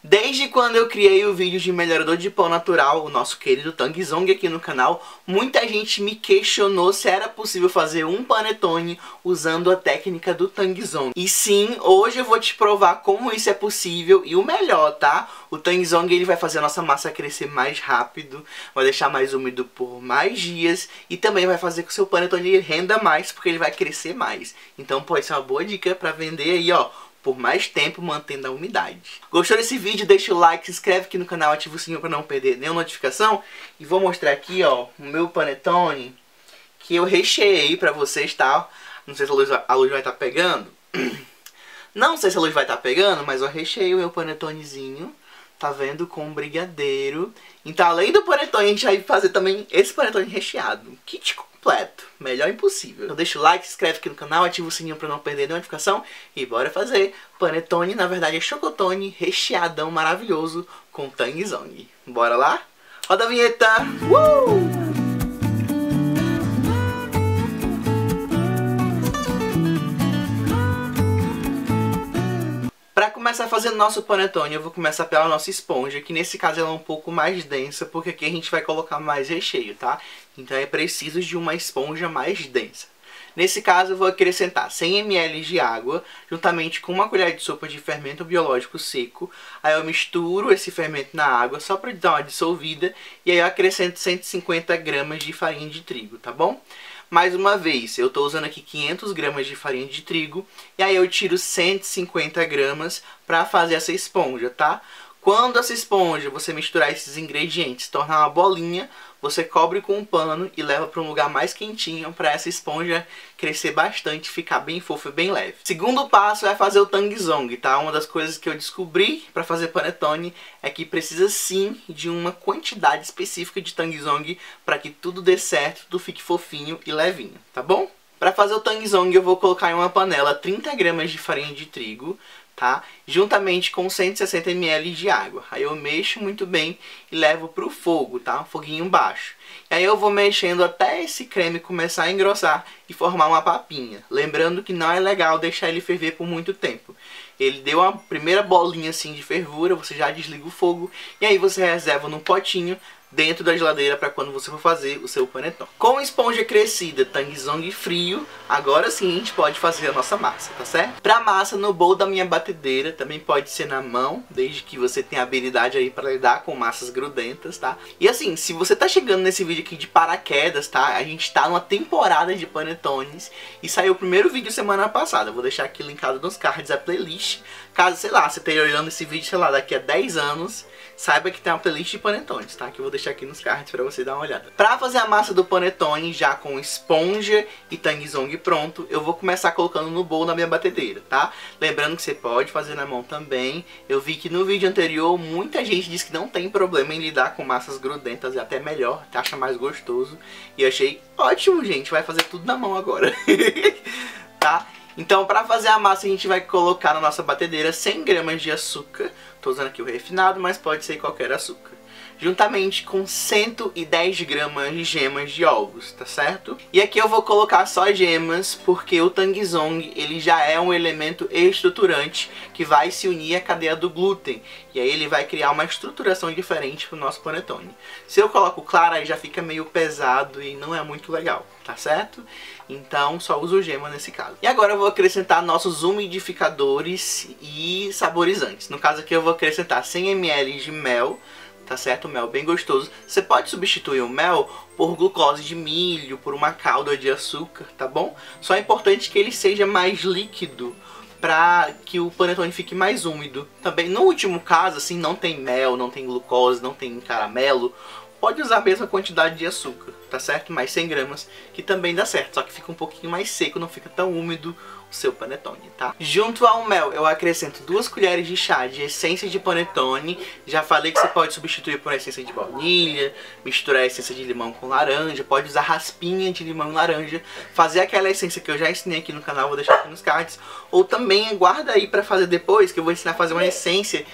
Desde quando eu criei o vídeo de melhorador de pão natural, o nosso querido Tangzong aqui no canal, muita gente me questionou se era possível fazer um panetone usando a técnica do Tangzong. E sim, hoje eu vou te provar como isso é possível e o melhor, tá? O Tangzong ele vai fazer a nossa massa crescer mais rápido, vai deixar mais úmido por mais dias e também vai fazer com que o seu panetone renda mais porque ele vai crescer mais. Então pode ser uma boa dica para vender aí, ó, por mais tempo mantendo a umidade. Gostou desse vídeo? Deixa o like, se inscreve aqui no canal, ativa o sininho para não perder nenhuma notificação. E vou mostrar aqui, ó, o meu panetone que eu recheei para vocês, tá? Não sei se a luz vai estar pegando. Não sei se a luz vai estar pegando, mas eu recheei o meu panetonezinho, tá vendo? Com brigadeiro. Então, além do panetone, a gente vai fazer também esse panetone recheado. Kit completo, melhor impossível. Então deixa o like, se inscreve aqui no canal, ativa o sininho para não perder a notificação e bora fazer panetone, na verdade é chocotone recheadão maravilhoso com Tangzong. Bora lá? Roda a vinheta! Para começar a fazer nosso panetone, eu vou começar pela nossa esponja, que nesse caso ela é um pouco mais densa, porque aqui a gente vai colocar mais recheio, tá? Então é preciso de uma esponja mais densa. Nesse caso eu vou acrescentar 100 ml de água, juntamente com uma colher de sopa de fermento biológico seco. Aí eu misturo esse fermento na água, só para dar uma dissolvida, e aí eu acrescento 150 gramas de farinha de trigo, tá bom? Mais uma vez, eu estou usando aqui 500 gramas de farinha de trigo, e aí eu tiro 150 gramas para fazer essa esponja, tá? Quando essa esponja, você misturar esses ingredientes, tornar uma bolinha, você cobre com um pano e leva para um lugar mais quentinho para essa esponja crescer bastante, ficar bem fofa e bem leve. Segundo passo é fazer o Tangzong, tá? Uma das coisas que eu descobri para fazer panetone é que precisa sim de uma quantidade específica de Tangzong para que tudo dê certo, tudo fique fofinho e levinho, tá bom? Para fazer o Tangzong eu vou colocar em uma panela 30 gramas de farinha de trigo, tá? Juntamente com 160 ml de água. Aí eu mexo muito bem e levo pro fogo, tá? Um foguinho baixo. E aí eu vou mexendo até esse creme começar a engrossar e formar uma papinha. Lembrando que não é legal deixar ele ferver por muito tempo. Ele deu uma primeira bolinha assim de fervura, você já desliga o fogo e aí você reserva num potinho dentro da geladeira para quando você for fazer o seu panetone. Com esponja crescida, Tangzong frio, agora sim a gente pode fazer a nossa massa, tá certo? Para massa, no bowl da minha batedeira, também pode ser na mão, desde que você tenha habilidade aí para lidar com massas grudentas, tá? E assim, se você tá chegando nesse vídeo aqui de paraquedas, tá? A gente tá numa temporada de panetones e saiu o primeiro vídeo semana passada. Eu vou deixar aqui linkado nos cards a playlist. Caso, sei lá, você esteja olhando esse vídeo, sei lá, daqui a 10 anos, saiba que tem uma playlist de panetones, tá? Que eu vou deixar aqui nos cards pra você dar uma olhada. Pra fazer a massa do panetone, já com esponja e Tangzong pronto, eu vou começar colocando no bowl na minha batedeira, tá? Lembrando que você pode fazer na mão também. Eu vi que no vídeo anterior, muita gente disse que não tem problema em lidar com massas grudentas, é até melhor, acha mais gostoso. E eu achei ótimo, gente, vai fazer tudo na mão agora. Tá? Então, para fazer a massa, a gente vai colocar na nossa batedeira 100 gramas de açúcar. Estou usando aqui o refinado, mas pode ser qualquer açúcar. Juntamente com 110 gramas de gemas de ovos, tá certo? E aqui eu vou colocar só gemas, porque o Tangzong, ele já é um elemento estruturante que vai se unir à cadeia do glúten. E aí ele vai criar uma estruturação diferente para o nosso panetone. Se eu coloco clara, aí já fica meio pesado e não é muito legal, tá certo? Então só uso gema nesse caso. E agora eu vou acrescentar nossos umidificadores e saborizantes. No caso aqui eu vou acrescentar 100 ml de mel, tá certo? Mel bem gostoso. Você pode substituir o mel por glucose de milho, por uma calda de açúcar, tá bom? Só é importante que ele seja mais líquido para que o panetone fique mais úmido. Também, no último caso, assim, não tem mel, não tem glucose, não tem caramelo, pode usar a mesma quantidade de açúcar, tá certo? Mais 100 gramas, que também dá certo, só que fica um pouquinho mais seco, não fica tão úmido o seu panetone, tá? Junto ao mel, eu acrescento 2 colheres de chá de essência de panetone. Já falei que você pode substituir por essência de baunilha, misturar a essência de limão com laranja, pode usar raspinha de limão e laranja, fazer aquela essência que eu já ensinei aqui no canal, vou deixar aqui nos cards, ou também guarda aí pra fazer depois, que eu vou ensinar a fazer uma essência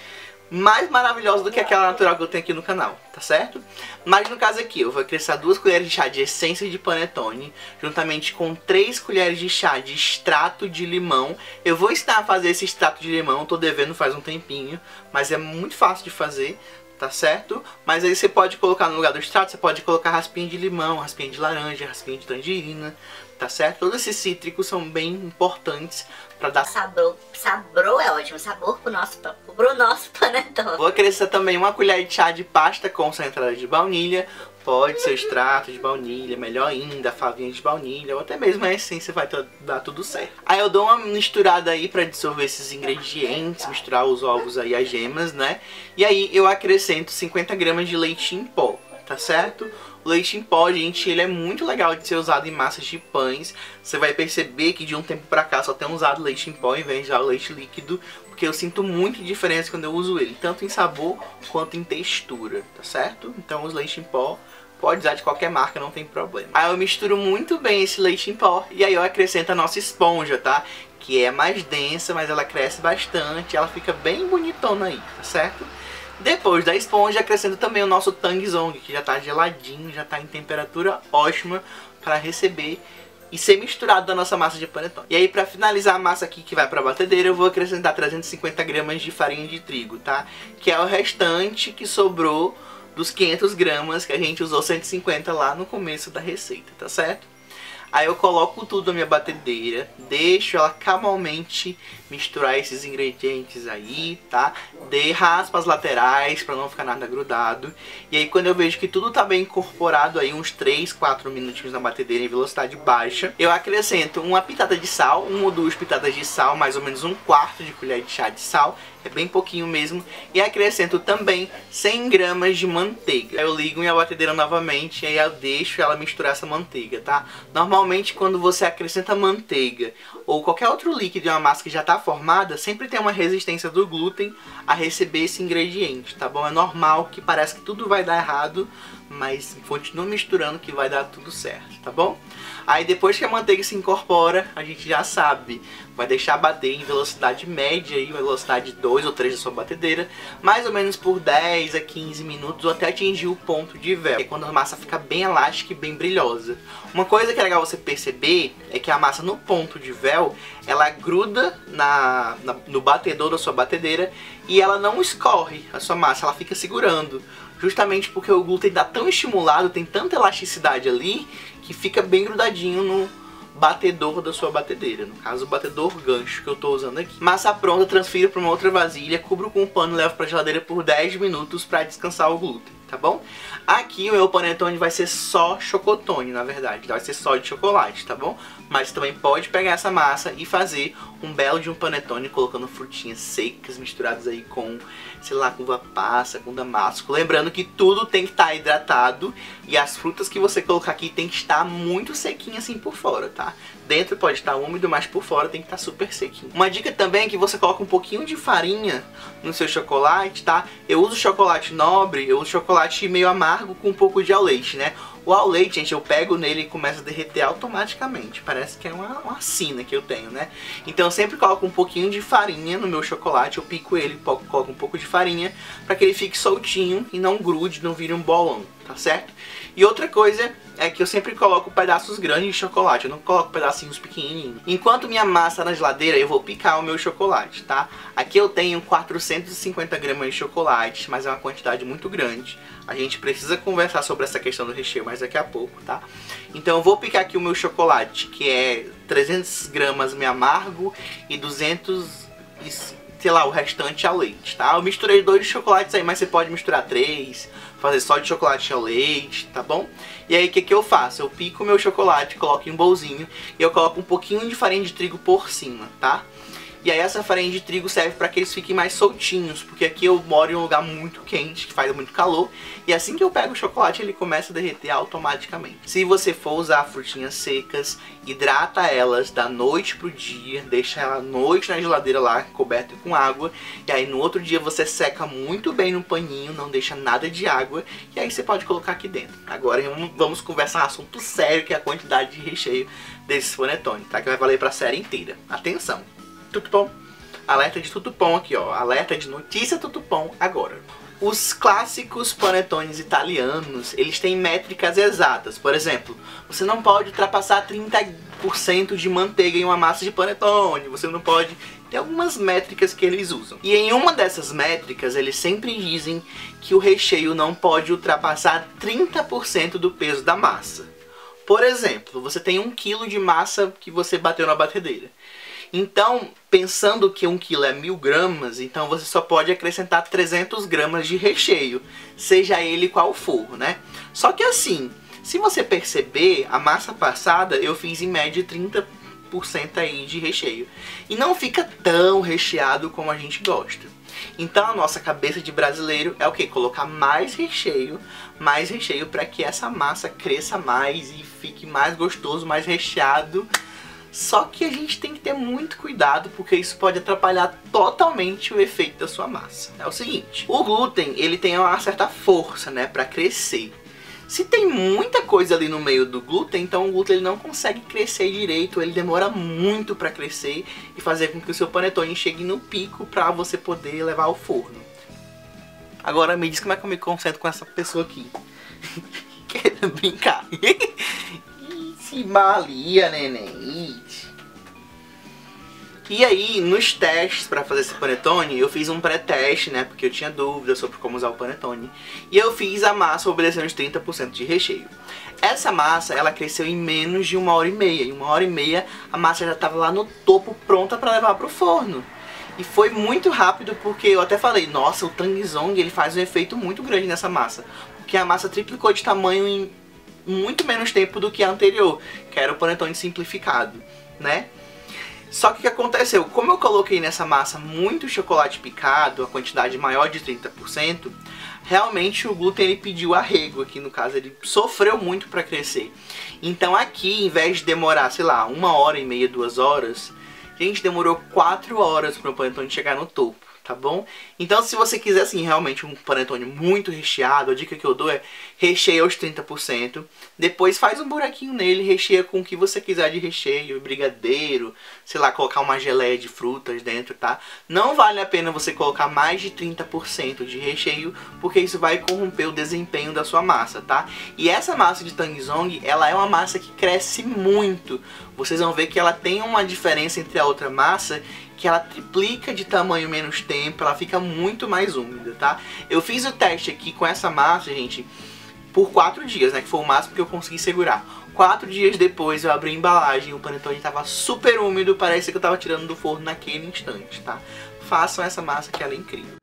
mais maravilhosa do que aquela natural que eu tenho aqui no canal, tá certo? Mas no caso aqui, eu vou acrescentar 2 colheres de chá de essência de panetone, juntamente com 3 colheres de chá de extrato de limão. Eu vou ensinar a fazer esse extrato de limão, tô devendo faz um tempinho, mas é muito fácil de fazer, tá certo? Mas aí você pode colocar no lugar do extrato, você pode colocar raspinha de limão, raspinha de laranja, raspinha de tangerina, tá certo? Todos esses cítricos são bem importantes para dar sabor. Sabor é ótimo, sabor pro nosso panetone. Vou acrescentar também 1 colher de chá de pasta concentrada de baunilha. Pode ser extrato de baunilha, melhor ainda, favinha de baunilha, ou até mesmo a essência vai dar tudo certo. Aí eu dou uma misturada aí pra dissolver esses ingredientes, misturar os ovos aí, as gemas, né? E aí eu acrescento 50 gramas de leite em pó, tá certo? O leite em pó, gente, ele é muito legal de ser usado em massas de pães. Você vai perceber que de um tempo pra cá só tem usado leite em pó em vez de usar o leite líquido, porque eu sinto muita diferença quando eu uso ele, tanto em sabor quanto em textura, tá certo? Então os leite em pó pode usar de qualquer marca, não tem problema. Aí eu misturo muito bem esse leite em pó e aí eu acrescento a nossa esponja, tá? Que é mais densa, mas ela cresce bastante, ela fica bem bonitona aí, tá certo? Depois da esponja, acrescento também o nosso Tangzong, que já está geladinho, já está em temperatura ótima para receber e ser misturado da nossa massa de panetone. E aí, para finalizar a massa aqui que vai para a batedeira, eu vou acrescentar 350 gramas de farinha de trigo, tá? Que é o restante que sobrou dos 500 gramas que a gente usou 150 lá no começo da receita, tá certo? Aí eu coloco tudo na minha batedeira, deixo ela calmamente misturar esses ingredientes aí, tá? Raspa as laterais pra não ficar nada grudado. E aí quando eu vejo que tudo tá bem incorporado aí, uns 3, 4 minutinhos na batedeira em velocidade baixa, eu acrescento uma pitada de sal, 1 ou 2 pitadas de sal, mais ou menos 1/4 de colher de chá de sal, é bem pouquinho mesmo. E acrescento também 100 gramas de manteiga. Aí eu ligo minha batedeira novamente e aí eu deixo ela misturar essa manteiga, tá? Normalmente quando você acrescenta manteiga ou qualquer outro líquido em uma massa que já está formada, sempre tem uma resistência do glúten a receber esse ingrediente, tá bom? É normal que parece que tudo vai dar errado, mas continua misturando que vai dar tudo certo, tá bom? Aí depois que a manteiga se incorpora, a gente já sabe, vai deixar bater em velocidade média, aí, velocidade 2 ou 3 da sua batedeira, mais ou menos por 10 a 15 minutos, ou até atingir o ponto de véu, que é quando a massa fica bem elástica e bem brilhosa. Uma coisa que é legal você perceber é que a massa no ponto de véu, ela gruda no batedor da sua batedeira e ela não escorre a sua massa, ela fica segurando. Justamente porque o glúten está tão estimulado, tem tanta elasticidade ali, que fica bem grudadinho no batedor da sua batedeira. No caso, o batedor gancho que eu estou usando aqui. Massa pronta, transfiro para uma outra vasilha, cubro com um pano e levo para a geladeira por 10 minutos para descansar o glúten, tá bom? Aqui o meu panetone vai ser só chocotone, na verdade, vai ser só de chocolate, tá bom? Mas você também pode pegar essa massa e fazer um belo de um panetone colocando frutinhas secas misturadas aí com, sei lá, com uva passa, com damasco. Lembrando que tudo tem que estar hidratado e as frutas que você colocar aqui tem que estar muito sequinhas assim por fora, tá? Dentro pode estar úmido, mas por fora tem que estar super sequinho. Uma dica também é que você coloca um pouquinho de farinha no seu chocolate, tá? Eu uso chocolate nobre, eu uso chocolate meio amargo com um pouco de ao leite, né? O ao leite, gente, eu pego nele e começa a derreter automaticamente. Parece que é uma sina que eu tenho, né? Então eu sempre coloco um pouquinho de farinha no meu chocolate. Eu pico ele, coloco um pouco de farinha para que ele fique soltinho e não grude, não vire um bolão, tá certo? E outra coisa é que eu sempre coloco pedaços grandes de chocolate. Eu não coloco pedacinhos pequenininhos. Enquanto minha massa tá na geladeira, eu vou picar o meu chocolate, tá? Aqui eu tenho 450 gramas de chocolate, mas é uma quantidade muito grande. A gente precisa conversar sobre essa questão do recheio mais daqui a pouco, tá? Então eu vou picar aqui o meu chocolate, que é 300 gramas meio amargo e 200, sei lá, o restante ao leite, tá? Eu misturei 2 chocolates aí, mas você pode misturar 3, fazer só de chocolate ao leite, tá bom? E aí o que eu faço? Eu pico o meu chocolate, coloco em um bolzinho e eu coloco um pouquinho de farinha de trigo por cima, tá? E aí essa farinha de trigo serve para que eles fiquem mais soltinhos, porque aqui eu moro em um lugar muito quente, que faz muito calor, e assim que eu pego o chocolate ele começa a derreter automaticamente. Se você for usar frutinhas secas, hidrata elas da noite pro dia, deixa ela à noite na geladeira lá, coberta com água, e aí no outro dia você seca muito bem no paninho, não deixa nada de água, e aí você pode colocar aqui dentro. Agora vamos conversar um assunto sério, que é a quantidade de recheio desse panetone, tá? Que vai valer para a série inteira. Atenção! Tudo bom? alerta de tutupom aqui, ó. Alerta de notícia tutupom agora. Os clássicos panetones italianos, eles têm métricas exatas. Por exemplo, você não pode ultrapassar 30% de manteiga em uma massa de panetone. Você não pode... Tem algumas métricas que eles usam. E em uma dessas métricas, eles sempre dizem que o recheio não pode ultrapassar 30% do peso da massa. Por exemplo, você tem 1 kg de massa que você bateu na batedeira. Então, pensando que 1 kg é 1000 gramas, então você só pode acrescentar 300 gramas de recheio, seja ele qual for, né? Só que assim, se você perceber, a massa passada eu fiz em média 30% aí de recheio. E não fica tão recheado como a gente gosta. Então a nossa cabeça de brasileiro é o quê? Colocar mais recheio para que essa massa cresça mais e fique mais gostoso, mais recheado. Só que a gente tem que ter muito cuidado, porque isso pode atrapalhar totalmente o efeito da sua massa. É o seguinte, o glúten, ele tem uma certa força, né, para crescer. Se tem muita coisa ali no meio do glúten, então o glúten ele não consegue crescer direito, ele demora muito para crescer e fazer com que o seu panetone chegue no pico para você poder levar ao forno. Agora me diz como é que eu me concentro com essa pessoa aqui. Querendo brincar. Se malia, neném. E aí, nos testes para fazer esse panetone, eu fiz um pré-teste, né? Porque eu tinha dúvidas sobre como usar o panetone. E eu fiz a massa obedecendo os 30% de recheio. Essa massa, ela cresceu em menos de 1h30. Em 1h30, a massa já estava lá no topo, pronta para levar para o forno. E foi muito rápido, porque eu até falei, nossa, o Tangzong, ele faz um efeito muito grande nessa massa. Porque a massa triplicou de tamanho em muito menos tempo do que a anterior, que era o panetone simplificado, né? Só que o que aconteceu? Como eu coloquei nessa massa muito chocolate picado, a quantidade maior de 30%, realmente o glúten ele pediu arrego aqui, no caso ele sofreu muito para crescer. Então aqui, em vez de demorar, sei lá, 1h30, 2 horas, gente, demorou 4 horas para o panetone chegar no topo, tá bom? Então se você quiser assim realmente um panetone muito recheado, a dica que eu dou é recheia aos 30%, depois faz um buraquinho nele, recheia com o que você quiser de recheio, brigadeiro, sei lá, colocar uma geleia de frutas dentro, tá? Não vale a pena você colocar mais de 30% de recheio, porque isso vai corromper o desempenho da sua massa, tá? E essa massa de Tangzong, ela é uma massa que cresce muito. Vocês vão ver que ela tem uma diferença entre a outra massa, que ela triplica de tamanho em menos tempo, ela fica muito mais úmida, tá? Eu fiz o teste aqui com essa massa, gente, por 4 dias, né? Que foi o máximo que eu consegui segurar. 4 dias depois eu abri a embalagem e o panetone estava super úmido, parece que eu estava tirando do forno naquele instante, tá? Façam essa massa que ela é incrível.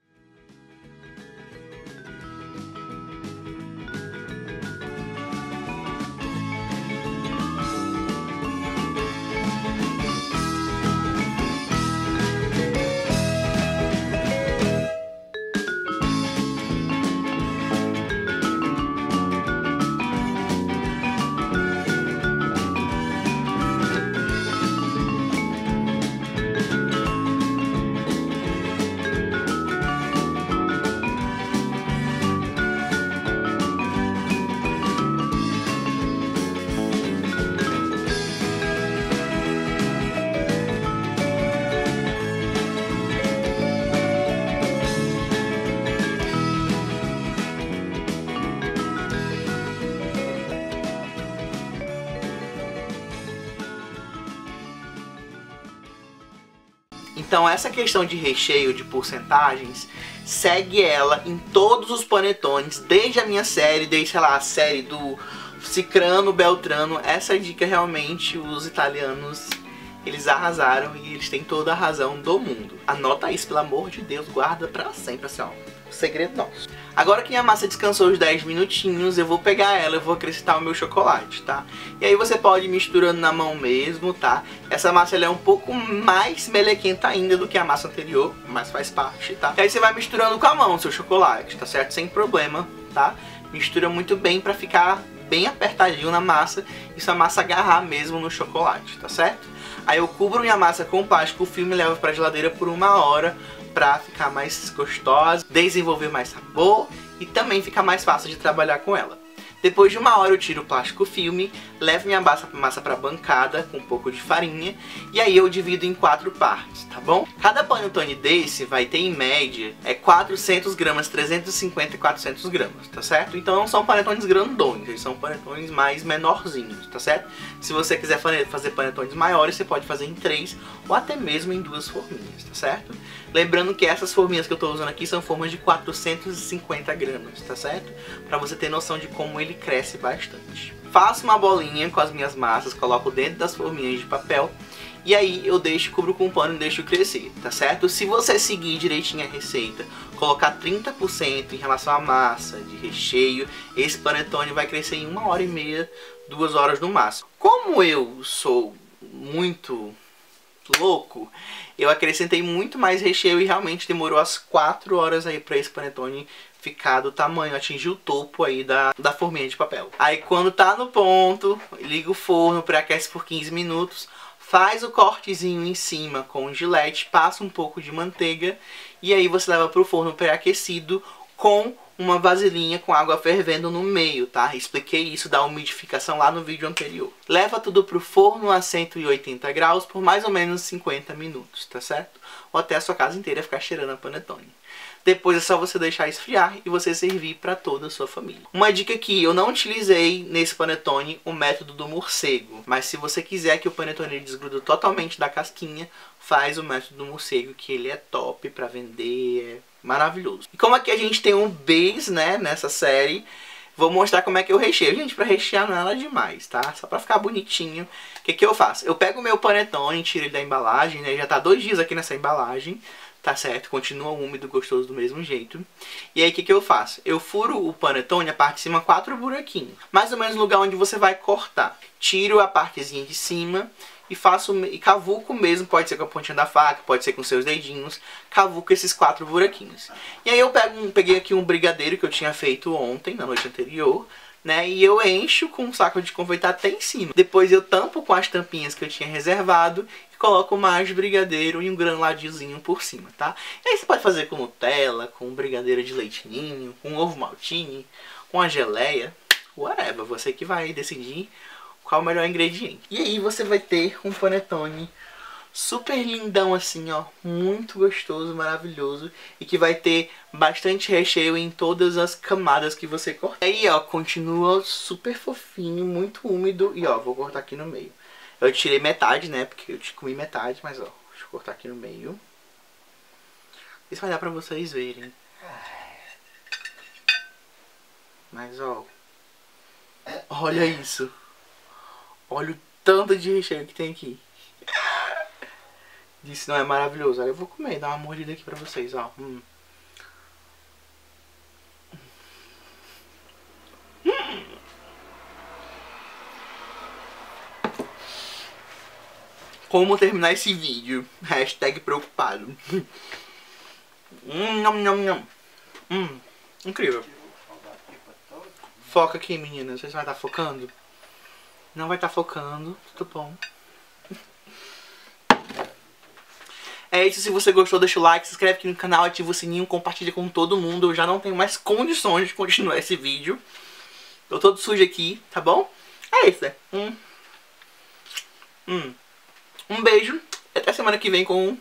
Então essa questão de recheio, de porcentagens, segue ela em todos os panetones, desde a minha série, desde, sei lá, a série do Cicrano, Beltrano. Essa dica realmente os italianos, eles arrasaram e eles têm toda a razão do mundo. Anota isso, pelo amor de Deus, guarda pra sempre, assim, ó, segredo nosso. Agora que a massa descansou os 10 minutinhos, eu vou pegar ela e vou acrescentar o meu chocolate, tá? E aí você pode ir misturando na mão mesmo, tá? Essa massa ela é um pouco mais melequenta ainda do que a massa anterior, mas faz parte, tá? E aí você vai misturando com a mão o seu chocolate, tá certo? Sem problema, tá? Mistura muito bem pra ficar bem apertadinho na massa e sua massa agarrar mesmo no chocolate, tá certo? Aí eu cubro minha massa com plástico filme e levo pra geladeira por 1 hora pra ficar mais gostosa, desenvolver mais sabor e também ficar mais fácil de trabalhar com ela. Depois de 1 hora eu tiro o plástico filme, levo minha massa para a bancada com um pouco de farinha e aí eu divido em 4 partes, tá bom? Cada panetone desse vai ter em média 400 gramas, 350 e 400 gramas, tá certo? Então não são panetones grandões, eles são panetones mais menorzinhos, tá certo? Se você quiser fazer panetones maiores, você pode fazer em 3 ou até mesmo em 2 forminhas, tá certo? Lembrando que essas forminhas que eu tô usando aqui são formas de 450 gramas, tá certo? Pra você ter noção de como ele cresce bastante. Faço uma bolinha com as minhas massas, coloco dentro das forminhas de papel e aí eu cubro com um pano e deixo crescer, tá certo? Se você seguir direitinho a receita, colocar 30% em relação à massa de recheio, esse panetone vai crescer em 1h30, 2 horas no máximo. Como eu sou muito louco, eu acrescentei muito mais recheio e realmente demorou as 4 horas aí pra esse panetone ficar do tamanho, atingir o topo aí da forminha de papel. Aí quando tá no ponto, liga o forno, pré-aquece por 15 minutos, faz o cortezinho em cima com o gilete, passa um pouco de manteiga e aí você leva pro forno pré-aquecido com uma vasilhinha com água fervendo no meio, tá? Expliquei isso da umidificação lá no vídeo anterior. Leva tudo pro forno a 180 graus por mais ou menos 50 minutos, tá certo? Ou até a sua casa inteira ficar cheirando a panetone. Depois é só você deixar esfriar e você servir para toda a sua família. Uma dica aqui, eu não utilizei nesse panetone o método do morcego, mas se você quiser que o panetone desgrude totalmente da casquinha, faz o método do morcego, que ele é top para vender, é maravilhoso. E como aqui a gente tem um base, né, nessa série, vou mostrar como é que eu recheio. Gente, pra rechear não é nada demais, tá? Só pra ficar bonitinho. O que eu faço? Eu pego o meu panetone, tiro ele da embalagem, né? Já tá 2 dias aqui nessa embalagem, tá certo? Continua úmido, gostoso do mesmo jeito. E aí o que eu faço? Eu furo o panetone, a parte de cima, 4 buraquinhos. Mais ou menos no lugar onde você vai cortar. Tiro a partezinha de cima e cavuco mesmo, pode ser com a pontinha da faca, pode ser com seus dedinhos, cavuco esses 4 buraquinhos. E aí eu peguei aqui um brigadeiro que eu tinha feito ontem, na noite anterior, né, e eu encho com um saco de confeitar até em cima. Depois eu tampo com as tampinhas que eu tinha reservado e coloco mais brigadeiro e um granuladozinho por cima, tá? E aí você pode fazer com Nutella, com brigadeiro de leite ninho, com ovo maltine, com a geleia, whatever, você que vai decidir qual é o melhor ingrediente. E aí você vai ter um panetone super lindão assim, ó, muito gostoso, maravilhoso, e que vai ter bastante recheio em todas as camadas que você cortar. Aí, ó, continua super fofinho, muito úmido, e ó, vou cortar aqui no meio. Eu tirei metade, né, porque eu comi metade, mas ó, deixa eu cortar aqui no meio. Isso vai dar pra vocês verem. Mas ó, olha isso. Olha o tanto de recheio que tem aqui. Disse não é maravilhoso. Olha, eu vou comer, dar uma mordida aqui pra vocês, ó. Como terminar esse vídeo? Hashtag preocupado. Incrível. Foca aqui, meninas. Vocês vão estar focando? Não vai estar focando. Tudo bom. É isso, se você gostou, deixa o like, se inscreve aqui no canal, ativa o sininho, compartilha com todo mundo. Eu já não tenho mais condições de continuar esse vídeo. Tô todo sujo aqui, tá bom? É isso, né? Um beijo, até semana que vem com